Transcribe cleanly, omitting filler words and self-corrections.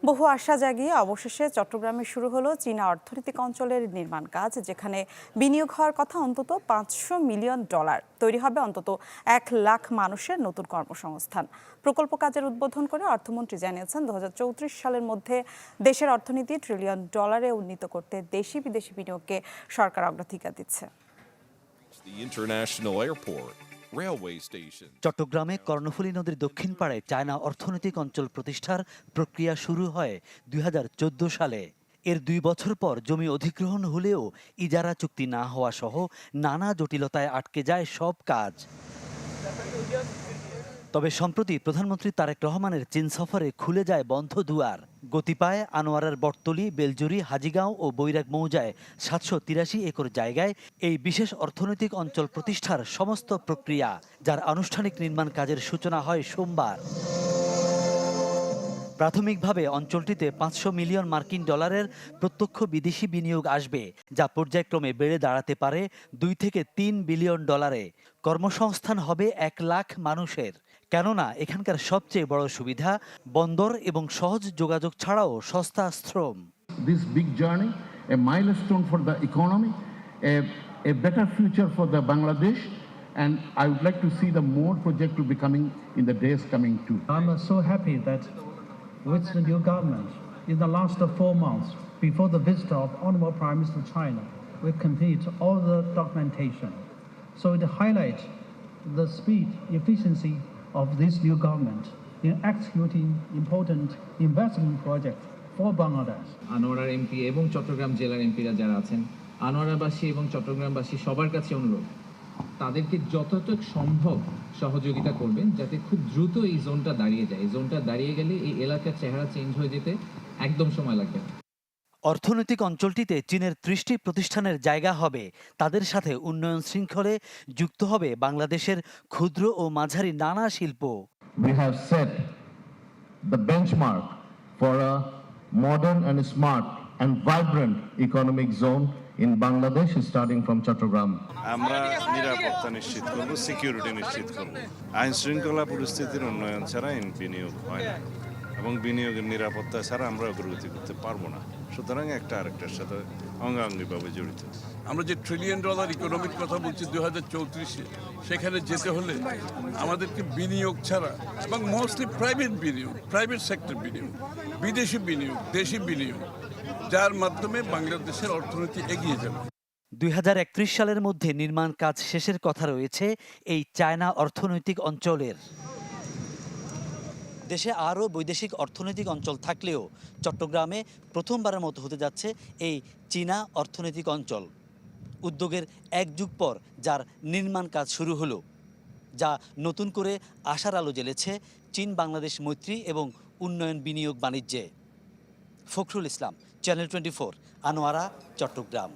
বহু আশা জাগিয়ে অবশেষে চট্টগ্রামে শুরু হলো চীনা অর্থনৈতিক অঞ্চলের নির্মাণ কাজ, যেখানে বিনিয়োগ হওয়ার কথা অন্তত $500 মিলিয়ন। তৈরি হবে অন্তত 1 লাখ মানুষের নতুন কর্মসংস্থান। প্রকল্প কাজের উদ্বোধন করে অর্থমন্ত্রী জানিয়েছেন, 2034 সালের মধ্যে দেশের অর্থনীতি $1 ট্রিলিয়ন উন্নীত করতে দেশি বিদেশি বিনিয়োগকে সরকার অগ্রাধিকার দিচ্ছে। চট্টগ্রামে কর্ণফুলী নদীর দক্ষিণ পাড়ে চায়না অর্থনৈতিক অঞ্চল প্রতিষ্ঠার প্রক্রিয়া শুরু হয় 2014 সালে। এর 2 বছর পর জমি অধিগ্রহণ হলেও ইজারা চুক্তি না হওয়া সহ নানা জটিলতায় আটকে যায় সব কাজ। তবে সম্প্রতি প্রধানমন্ত্রী তারেক রহমানের চীন সফরে খুলে যায় বন্ধ দুয়ার। গতি পায় আনোয়ারার বটতলী, বেলজুরি, হাজীগাঁও ও বৈরাগ মৌজায় 783 একর জায়গায় এই বিশেষ অর্থনৈতিক অঞ্চল প্রতিষ্ঠার সমস্ত প্রক্রিয়া, যার আনুষ্ঠানিক নির্মাণ কাজের সূচনা হয় সোমবার। প্রাথমিকভাবে অঞ্চলটিতে $500 মিলিয়ন প্রত্যক্ষ বিদেশি বিনিয়োগ আসবে, যা পর্যায়ক্রমে বেড়ে দাঁড়াতে পারে $2 থেকে $3 বিলিয়ন। কর্মসংস্থান হবে 1 লাখ মানুষের। কেননা এখানকার সবচেয়ে বড় সুবিধা বন্দর এবং সহজ যোগাযোগ ছাড়াও সস্তা শ্রম। This big journey, a milestone for the economy, a better future for the Bangladesh, and I would like to see the more project to be coming in the days coming too. I'm so happy that with the new government, in the last 4 months, before the visit of Honorable Prime Minister of China, we complete all the documentation. So it highlights the speed, efficiency of this new government in executing important investment projects for Bangladesh. আনোয়ারার MP এবং চট্টগ্রাম জেলার এমপিরা যারা আছেন, আনোয়ারাবাসী এবং চট্টগ্রামবাসী সবার কাছে অনুরোধ, তাদেরকে যতটুকু সম্ভব সহযোগিতা করবেন যাতে খুব দ্রুত এই জোনটা দাঁড়িয়ে যায়। এই জোনটা দাঁড়িয়ে গেলে এই এলাকার চেহারা চেঞ্জ হয়ে যেতে একদম সময় লাগবে না। অর্থনৈতিক অঞ্চলটিতে চীনের 30টি প্রতিষ্ঠানের জায়গা হবে। তাদের সাথে উন্নয়ন শৃঙ্খলে যুক্ত হবে বাংলাদেশের ক্ষুদ্র ও মাঝারি নানা শিল্প। We have set the benchmark for a modern and smart and vibrant economic zone in Bangladesh, starting from Chattogram. আমরা নিরাপত্তা নিশ্চিত করব, সিকিউরিটি নিশ্চিত করব। আইন শৃঙ্খলা পরিস্থিতির উন্নয়ন ছাড়া বিনিয়োগ হয় না, এবং বিনিয়োগের নিরাপত্তা ছাড়া আমরা অগ্রগতি করতে পারবো না। সুতরাং একটা আরেকটার সাথে অঙ্গাঙ্গিভাবে জড়িত। আমরা যে $1 ট্রিলিয়ন ইকোনমিক কথা বলছি 2034-এ, সেখানে যেতে হলে আমাদেরকে বিনিয়োগ ছাড়া এবং মোস্টলি প্রাইভেট বিনিয়োগ, প্রাইভেট সেক্টর বিনিয়োগ, বিদেশি বিনিয়োগ, দেশি বিনিয়োগ, যার মাধ্যমে বাংলাদেশের অর্থনীতি এগিয়ে যাবে। 2031 সালের মধ্যে নির্মাণ কাজ শেষের কথা রয়েছে এই চায়না অর্থনৈতিক অঞ্চলের। দেশে আরও বৈদেশিক অর্থনৈতিক অঞ্চল থাকলেও চট্টগ্রামে প্রথমবারের মতো হতে যাচ্ছে এই চীনা অর্থনৈতিক অঞ্চল। উদ্যোগের 1 যুগ পর যার নির্মাণ কাজ শুরু হলো, যা নতুন করে আশার আলো জ্বেলেছে চীন বাংলাদেশ মৈত্রী এবং উন্নয়ন বিনিয়োগ বাণিজ্যে। ফখরুল ইসলাম, চ্যানেল 24, আনোয়ারা, চট্টগ্রাম।